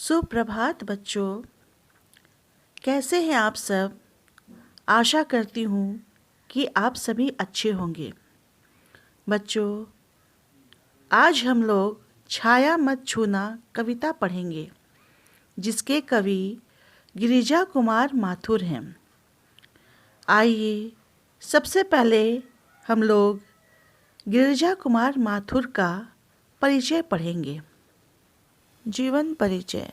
सुप्रभात बच्चों, कैसे हैं आप सब। आशा करती हूँ कि आप सभी अच्छे होंगे। बच्चों, आज हम लोग छाया मत छूना कविता पढ़ेंगे, जिसके कवि गिरिजा कुमार माथुर हैं। आइए सबसे पहले हम लोग गिरिजा कुमार माथुर का परिचय पढ़ेंगे। जीवन परिचय।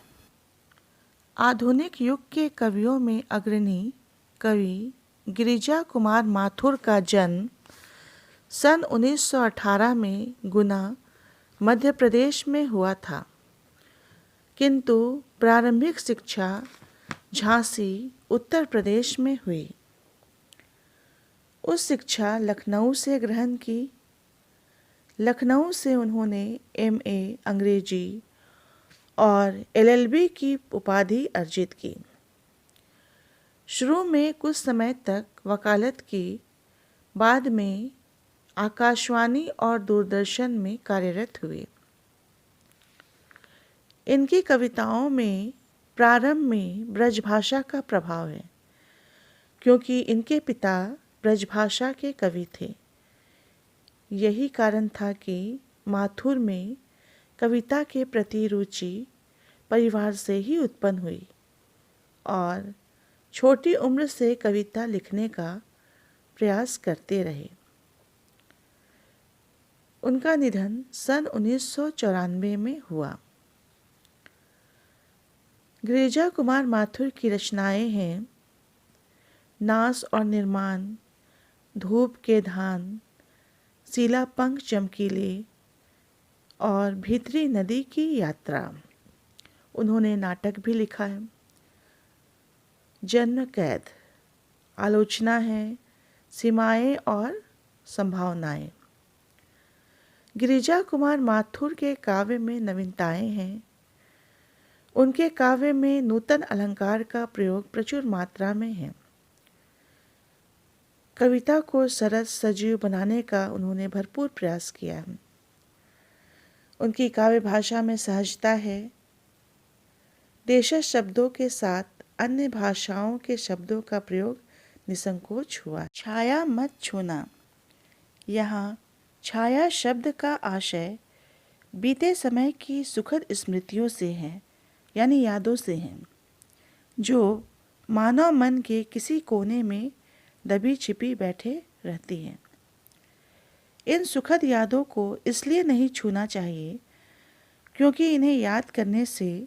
आधुनिक युग के कवियों में अग्रणी कवि गिरिजा कुमार माथुर का जन्म सन 1918 में गुना, मध्य प्रदेश में हुआ था, किंतु प्रारंभिक शिक्षा झांसी, उत्तर प्रदेश में हुई। उस शिक्षा लखनऊ से ग्रहण की। लखनऊ से उन्होंने MA अंग्रेजी और LLB की उपाधि अर्जित की। शुरू में कुछ समय तक वकालत की, बाद में आकाशवाणी और दूरदर्शन में कार्यरत हुए। इनकी कविताओं में प्रारंभ में ब्रजभाषा का प्रभाव है, क्योंकि इनके पिता ब्रजभाषा के कवि थे। यही कारण था कि माथुर में कविता के प्रति रुचि परिवार से ही उत्पन्न हुई और छोटी उम्र से कविता लिखने का प्रयास करते रहे। उनका निधन सन 1994 में हुआ। गिरिजा कुमार माथुर की रचनाएं हैं नास और निर्माण, धूप के धान, सीला पंख चमकीले और भीतरी नदी की यात्रा। उन्होंने नाटक भी लिखा है। जन्म कैद, आलोचना है, सीमाएं और संभावनाएं। गिरिजा कुमार माथुर के काव्य में नवीनताएं हैं। उनके काव्य में नूतन अलंकार का प्रयोग प्रचुर मात्रा में है। कविता को सरस सजीव बनाने का उन्होंने भरपूर प्रयास किया है। उनकी काव्य भाषा में सहजता है। देशज शब्दों के साथ अन्य भाषाओं के शब्दों का प्रयोग निसंकोच हुआ। छाया मत छूना। यहाँ छाया शब्द का आशय बीते समय की सुखद स्मृतियों से है, यानी यादों से हैं, जो मानव मन के किसी कोने में दबी छिपी बैठे रहती हैं। इन सुखद यादों को इसलिए नहीं छूना चाहिए क्योंकि इन्हें याद करने से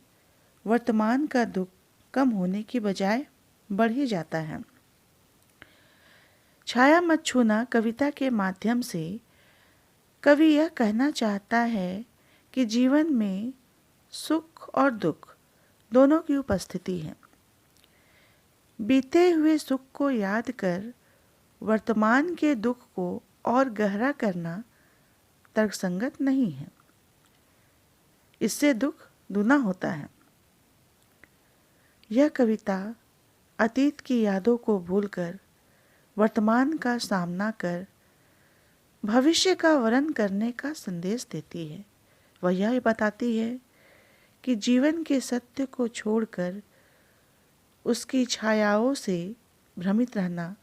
वर्तमान का दुख कम होने की बजाय बढ़ ही जाता है। छाया मत छूना कविता के माध्यम से कवि यह कहना चाहता है कि जीवन में सुख और दुख दोनों की उपस्थिति है। बीते हुए सुख को याद कर वर्तमान के दुख को और गहरा करना तर्कसंगत नहीं है। इससे दुख दूना होता है। यह कविता अतीत की यादों को भूलकर वर्तमान का सामना कर भविष्य का वरण करने का संदेश देती है। वह यह बताती है कि जीवन के सत्य को छोड़कर उसकी छायाओं से भ्रमित रहना,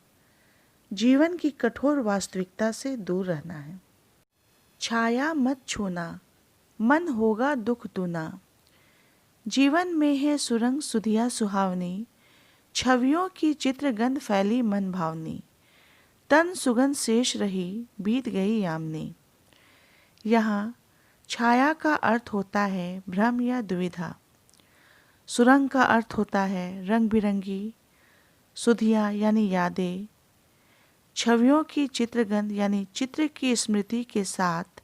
जीवन की कठोर वास्तविकता से दूर रहना है। छाया मत छूना, मन होगा दुख दूना। जीवन में है सुरंग सुधिया सुहावनी, छवियों की चित्रगंध फैली मन भावनी। तन सुगंध शेष रही, बीत गई यामनी। यहाँ छाया का अर्थ होता है भ्रम या दुविधा। सुरंग का अर्थ होता है रंग बिरंगी, सुधिया यानी यादें, छवियों की चित्रगंध यानी चित्र की स्मृति के साथ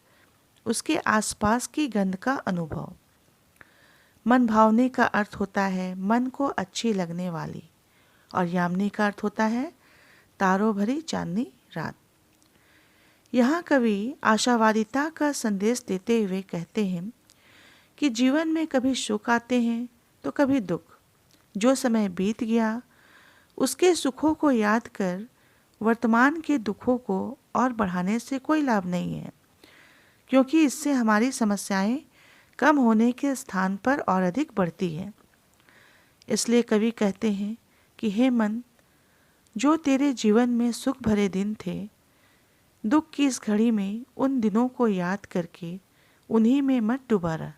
उसके आसपास की गंध का अनुभव। मन भावने का अर्थ होता है मन को अच्छी लगने वाली, और यामिनी का अर्थ होता है तारों भरी चांदनी रात। यहाँ कवि आशावादिता का संदेश देते हुए कहते हैं कि जीवन में कभी सुख आते हैं तो कभी दुख। जो समय बीत गया उसके सुखों को याद कर वर्तमान के दुखों को और बढ़ाने से कोई लाभ नहीं है, क्योंकि इससे हमारी समस्याएं कम होने के स्थान पर और अधिक बढ़ती है। इसलिए कवि कहते हैं कि हे मन, जो तेरे जीवन में सुख भरे दिन थे, दुख की इस घड़ी में उन दिनों को याद करके उन्हीं में मत डूबा रह,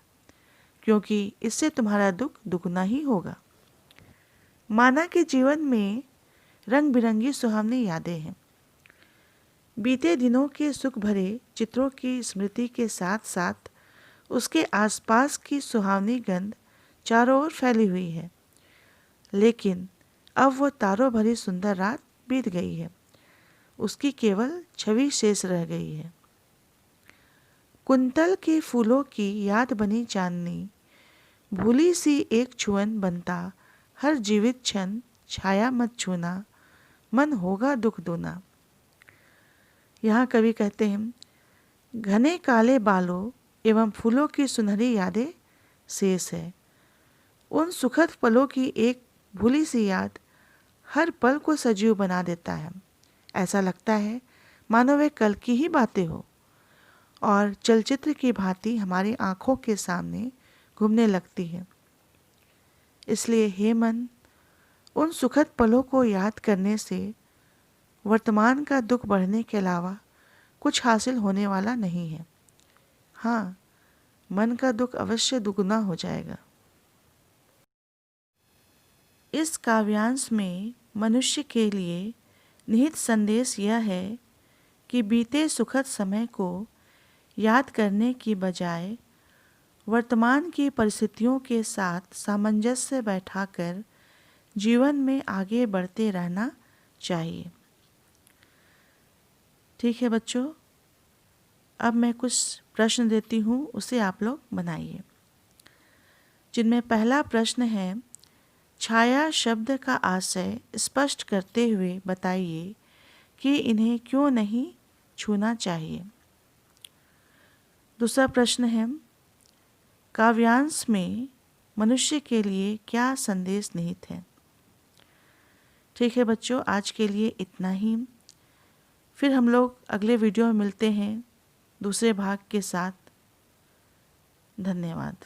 क्योंकि इससे तुम्हारा दुख दुगना ही होगा। माना कि जीवन में रंग बिरंगी सुहावनी यादें हैं। बीते दिनों के सुख भरे चित्रों की स्मृति के साथ साथ उसके आसपास की सुहावनी गंध चारों ओर फैली हुई है। लेकिन अब वो तारों भरी सुंदर रात बीत गई है, उसकी केवल छवि शेष रह गई है। कुंतल के फूलों की याद बनी चांदनी, भूली सी एक छुअन बनता हर जीवित क्षण, छाया मत छूना, मन होगा दुख दूना। यहाँ कवि कहते हैं, घने काले बालों एवं फूलों की सुनहरी यादें शेष है। उन सुखद पलों की एक भूली सी याद हर पल को सजीव बना देता है। ऐसा लगता है मानो वे कल की ही बातें हो और चलचित्र की भांति हमारी आंखों के सामने घूमने लगती है। इसलिए हे मन, उन सुखद पलों को याद करने से वर्तमान का दुख बढ़ने के अलावा कुछ हासिल होने वाला नहीं है। हाँ, मन का दुख अवश्य दुगुना हो जाएगा। इस काव्यांश में मनुष्य के लिए निहित संदेश यह है कि बीते सुखद समय को याद करने की बजाय वर्तमान की परिस्थितियों के साथ सामंजस्य बैठाकर जीवन में आगे बढ़ते रहना चाहिए। ठीक है बच्चों, अब मैं कुछ प्रश्न देती हूँ, उसे आप लोग बनाइए। जिनमें पहला प्रश्न है, छाया शब्द का आशय स्पष्ट करते हुए बताइए कि इन्हें क्यों नहीं छूना चाहिए। दूसरा प्रश्न है, काव्यांश में मनुष्य के लिए क्या संदेश निहित है। ठीक है बच्चों, आज के लिए इतना ही। फिर हम लोग अगले वीडियो में मिलते हैं दूसरे भाग के साथ। धन्यवाद।